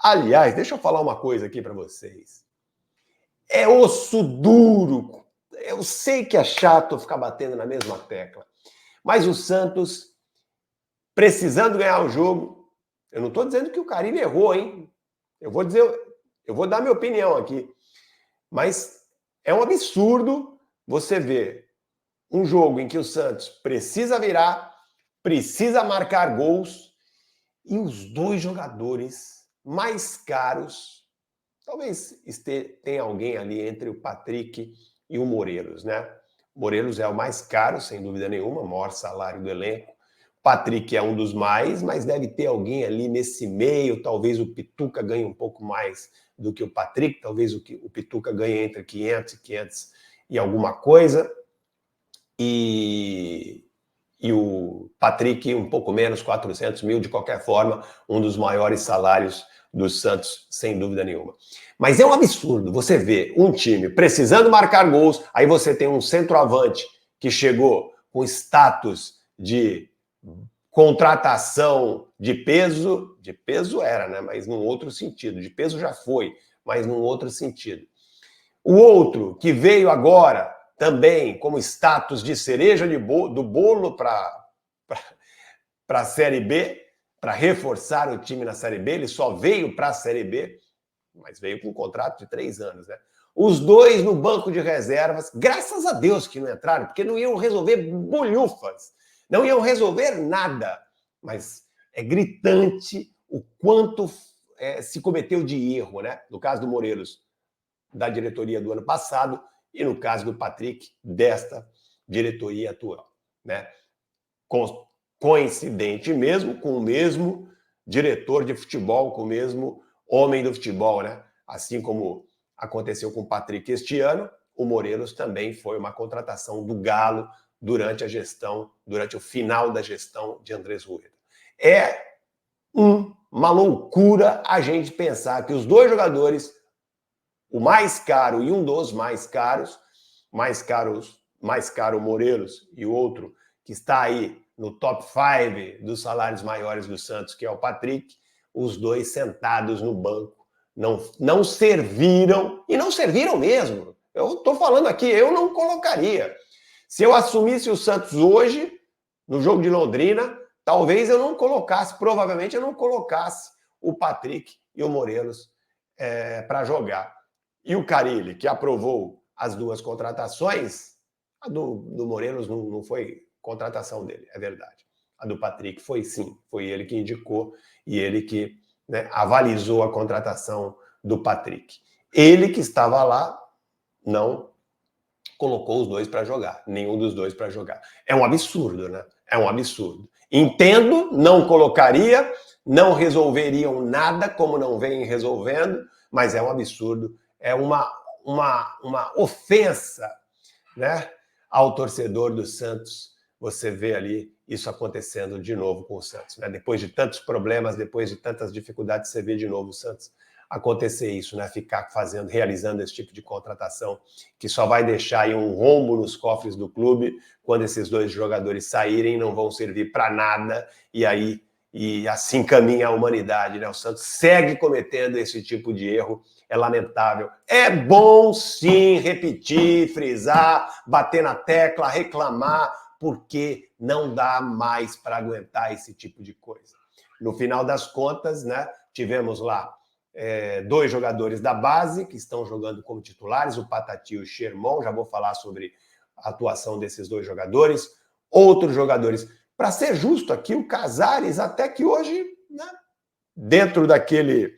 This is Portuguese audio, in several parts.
Aliás, deixa eu falar uma coisa aqui para vocês. É osso duro. Eu sei que é chato ficar batendo na mesma tecla, mas o Santos, precisando ganhar o jogo, eu não estou dizendo que o Carille errou, hein? Eu vou dar minha opinião aqui, mas é um absurdo você ver um jogo em que o Santos precisa virar, precisa marcar gols e os dois jogadores mais caros, talvez tenha alguém ali entre o Patrick e o Morelos, né? O Morelos é o mais caro, sem dúvida nenhuma, maior salário do elenco. Patrick é um dos mais, mas deve ter alguém ali nesse meio. Talvez o Pituca ganhe um pouco mais do que o Patrick, talvez o Pituca ganhe entre 500 e 500 e alguma coisa. E o Patrick um pouco menos, 400 mil, de qualquer forma, um dos maiores salários do Santos, sem dúvida nenhuma. Mas é um absurdo você ver um time precisando marcar gols, aí você tem um centroavante que chegou com status de contratação de peso era, né? Mas num outro sentido, de peso já foi, mas num outro sentido. O outro que veio agora também como status de cereja do bolo para a Série B, para reforçar o time na Série B, ele só veio para a Série B, mas veio com um contrato de 3 anos, né? Os dois no banco de reservas, graças a Deus que não entraram, porque não iam resolver bolhufas, não iam resolver nada. Mas é gritante o quanto se cometeu de erro, né? No caso do Morelos, da diretoria do ano passado, e no caso do Patrick, desta diretoria atual, né? Coincidente mesmo com o mesmo diretor de futebol, com o mesmo homem do futebol, né? Assim como aconteceu com o Patrick este ano, o Morelos também foi uma contratação do Galo durante o final da gestão de Andrés Rueda. É uma loucura a gente pensar que os dois jogadores, o mais caro e um dos mais caro o Morelos e o outro que está aí no top 5 dos salários maiores do Santos, que é o Patrick, os dois sentados no banco, não serviram, e não serviram mesmo. Eu estou falando aqui, eu não colocaria. Se eu assumisse o Santos hoje, no jogo de Londrina, talvez eu não colocasse, provavelmente eu não colocasse o Patrick e o Morelos para jogar. E o Carille, que aprovou as duas contratações, a do Morelos não foi contratação dele, é verdade. A do Patrick foi sim, foi ele que indicou e ele que, né, avalizou a contratação do Patrick. Ele que estava lá não colocou os dois para jogar, nenhum dos dois para jogar. É um absurdo, né? É um absurdo. Entendo, não colocaria, não resolveriam nada como não vêm resolvendo, mas é um absurdo, é uma ofensa, né, ao torcedor do Santos. Você vê ali isso acontecendo de novo com o Santos, né? Depois de tantos problemas, depois de tantas dificuldades, você vê de novo o Santos acontecer isso, né? Ficar realizando esse tipo de contratação que só vai deixar aí um rombo nos cofres do clube quando esses dois jogadores saírem, não vão servir para nada e assim caminha a humanidade, né? O Santos segue cometendo esse tipo de erro, é lamentável. É bom sim repetir, frisar, bater na tecla, reclamar, porque não dá mais para aguentar esse tipo de coisa. No final das contas, né, tivemos lá dois jogadores da base que estão jogando como titulares, o Patati e o Sherman, já vou falar sobre a atuação desses dois jogadores. Outros jogadores, para ser justo aqui, o Casares, até que hoje, né, dentro daquele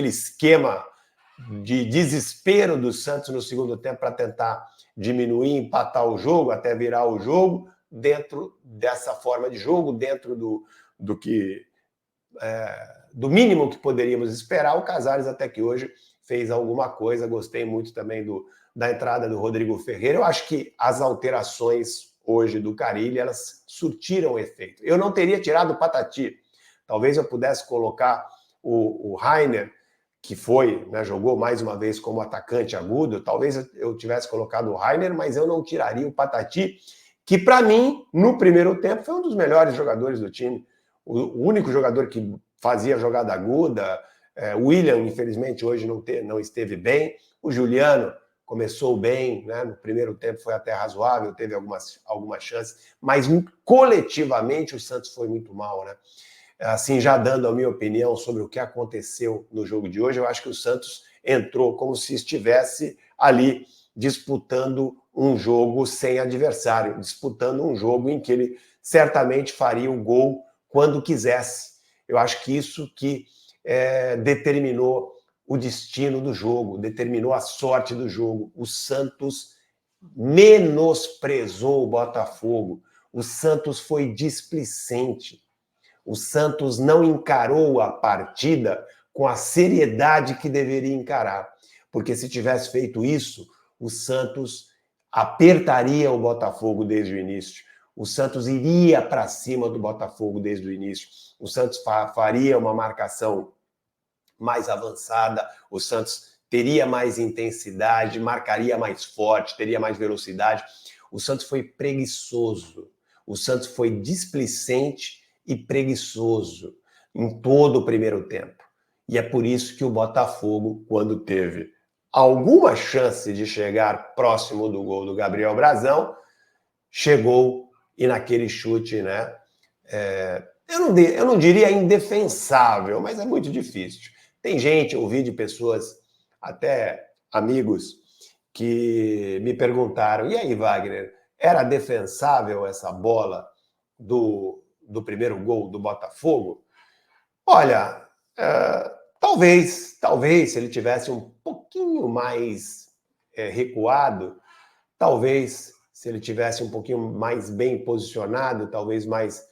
esquema de desespero do Santos no segundo tempo para tentar diminuir, empatar o jogo, até virar o jogo, dentro dessa forma de jogo, dentro do mínimo que poderíamos esperar, o Casares até que hoje fez alguma coisa. Gostei muito também da entrada do Rodrigo Ferreira. Eu acho que as alterações hoje do Carille, elas surtiram efeito. Eu não teria tirado o Patati. Talvez eu pudesse colocar o Rainer, que foi, né, jogou mais uma vez como atacante agudo. Talvez eu tivesse colocado o Rainer, mas eu não tiraria o Patati, que para mim, no primeiro tempo, foi um dos melhores jogadores do time. O único jogador que fazia jogada aguda. O William, infelizmente, hoje não esteve bem. O Juliano começou bem, né? No primeiro tempo foi até razoável, teve algumas chances, mas coletivamente o Santos foi muito mal, né? Assim, já dando a minha opinião sobre o que aconteceu no jogo de hoje, eu acho que o Santos entrou como se estivesse ali disputando um jogo sem adversário, disputando um jogo em que ele certamente faria o gol quando quisesse. Eu acho que isso que determinou o destino do jogo, determinou a sorte do jogo. O Santos menosprezou o Botafogo. O Santos foi displicente. O Santos não encarou a partida com a seriedade que deveria encarar. Porque se tivesse feito isso, o Santos apertaria o Botafogo desde o início. O Santos iria para cima do Botafogo desde o início. O Santos faria uma marcação mais avançada, o Santos teria mais intensidade, marcaria mais forte, teria mais velocidade. O Santos foi preguiçoso, o Santos foi displicente e preguiçoso em todo o primeiro tempo. E é por isso que o Botafogo, quando teve alguma chance de chegar próximo do gol do Gabriel Brazão, chegou e naquele chute, né? Eu não diria indefensável, mas é muito difícil. Tem gente, ouvi de pessoas, até amigos, que me perguntaram, e aí, Wagner, era defensável essa bola do primeiro gol do Botafogo? Olha, talvez, se ele tivesse um pouquinho mais recuado, talvez, se ele tivesse um pouquinho mais bem posicionado, talvez mais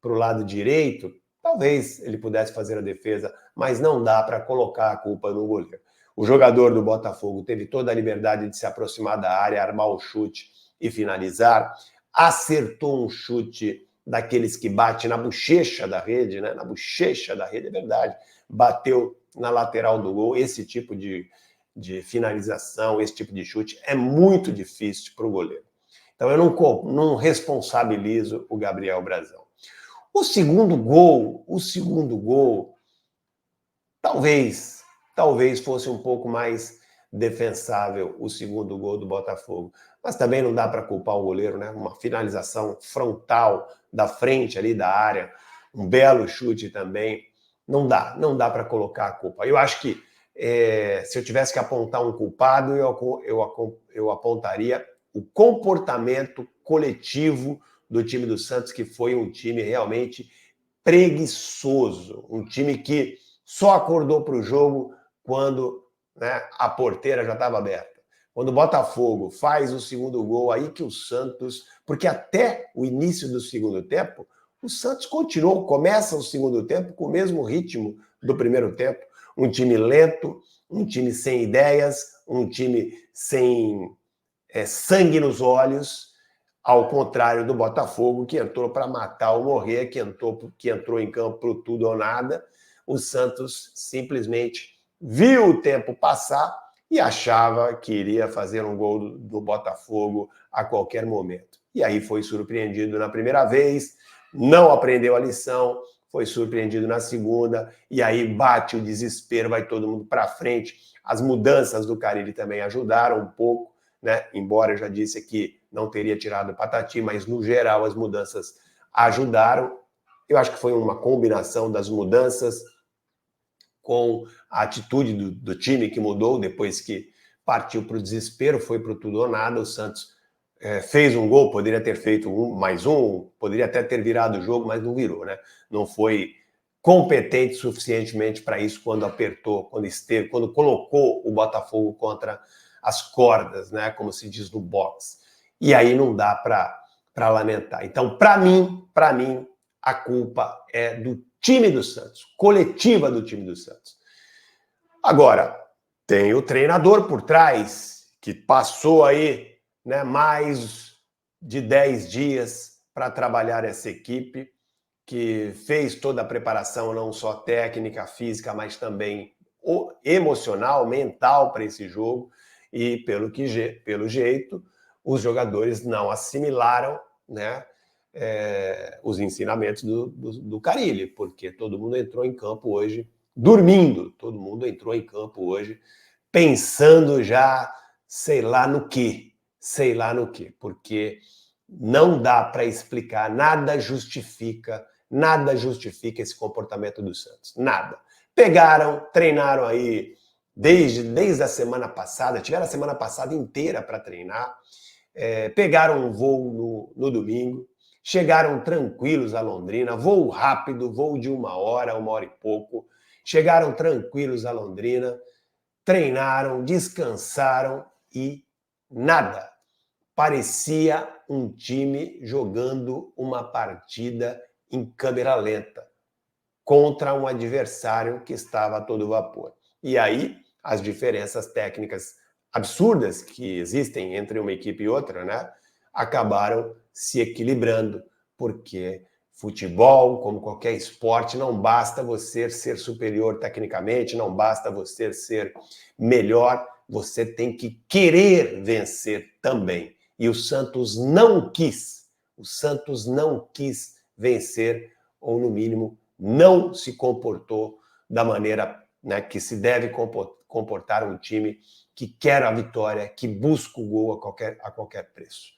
para o lado direito, talvez ele pudesse fazer a defesa, mas não dá para colocar a culpa no goleiro. O jogador do Botafogo teve toda a liberdade de se aproximar da área, armar o chute e finalizar. Acertou um chute daqueles que bate na bochecha da rede, né? Na bochecha da rede, é verdade. Bateu na lateral do gol. Esse tipo de finalização, esse tipo de chute é muito difícil para o goleiro. Então eu não responsabilizo o Gabriel Brazão. O segundo gol, talvez fosse um pouco mais defensável o segundo gol do Botafogo. Mas também não dá para culpar o goleiro, né? Uma finalização frontal da frente ali da área, um belo chute também. Não dá para colocar a culpa. Eu acho que se eu tivesse que apontar um culpado, eu apontaria o comportamento coletivo do time do Santos, que foi um time realmente preguiçoso, um time que só acordou para o jogo quando, né, a porteira já estava aberta. Quando o Botafogo faz o segundo gol, aí que o Santos... Porque até o início do segundo tempo, o Santos começa o segundo tempo com o mesmo ritmo do primeiro tempo. Um time lento, um time sem ideias, um time sem sangue nos olhos, ao contrário do Botafogo, que entrou para matar ou morrer, que entrou em campo para tudo ou nada. O Santos simplesmente viu o tempo passar e achava que iria fazer um gol do Botafogo a qualquer momento. E aí foi surpreendido na primeira vez, não aprendeu a lição, foi surpreendido na segunda, e aí bate o desespero, vai todo mundo para frente. As mudanças do Carille também ajudaram um pouco, né? Embora eu já disse aqui, não teria tirado o Patati, mas no geral as mudanças ajudaram. Eu acho que foi uma combinação das mudanças com a atitude do time que mudou depois que partiu para o desespero, foi para o tudo ou nada. O Santos fez um gol, poderia ter feito mais um, poderia até ter virado o jogo, mas não virou, né? Não foi competente suficientemente para isso quando apertou, quando colocou o Botafogo contra as cordas, né? Como se diz no boxe. E aí não dá para lamentar. Então, para mim, a culpa é do time do Santos, coletiva do time do Santos. Agora, tem o treinador por trás, que passou aí, né, mais de 10 dias para trabalhar essa equipe, que fez toda a preparação, não só técnica, física, mas também emocional, mental para esse jogo. E pelo jeito, os jogadores não assimilaram, né, os ensinamentos do Carille, porque todo mundo entrou em campo hoje dormindo, todo mundo entrou em campo hoje pensando já sei lá no quê, porque não dá para explicar, nada justifica esse comportamento do Santos, nada. Pegaram, treinaram aí desde a semana passada, tiveram a semana passada inteira para treinar, pegaram um voo no domingo, chegaram tranquilos a Londrina, voo rápido, voo de 1 hora e pouco, chegaram tranquilos a Londrina, treinaram, descansaram e nada. Parecia um time jogando uma partida em câmera lenta contra um adversário que estava a todo vapor. E aí, as diferenças técnicas absurdas que existem entre uma equipe e outra, né, acabaram se equilibrando, porque futebol, como qualquer esporte, não basta você ser superior tecnicamente, não basta você ser melhor, você tem que querer vencer também. E o Santos não quis vencer, ou no mínimo não se comportou da maneira, né, que se deve comportar um time que quer a vitória, que busca o gol a qualquer preço.